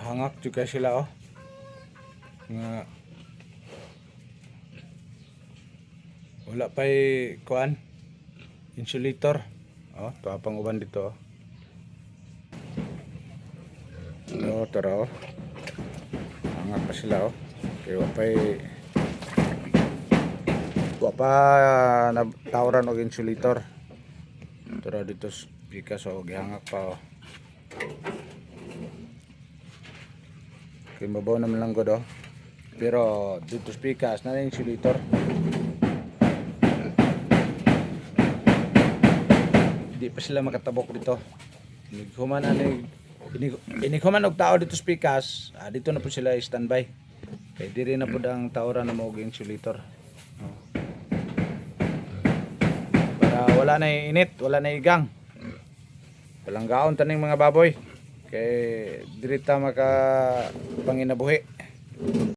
hangak juga sila oh. Nga wala pa'y kuan insulator. Oh, to pang uban dito. Oh, tara oh. Hangak pa sila oh. Kaya wa pa na tawran og insulator. Tara dito pika so gihangak pa oh. Kaya mabaw naman lang gud oh. Pero dito sa pikas na insulator. Hindi pa sila makatabok dito. Inighuman og tao dito sa pikas. Dito na po sila standby. Kaya diri na po ang tawran na mo og insulator. Para wala na init, wala na igang. Walang gaon taning mga baboy. Kaya diri ta maka panginabuhi.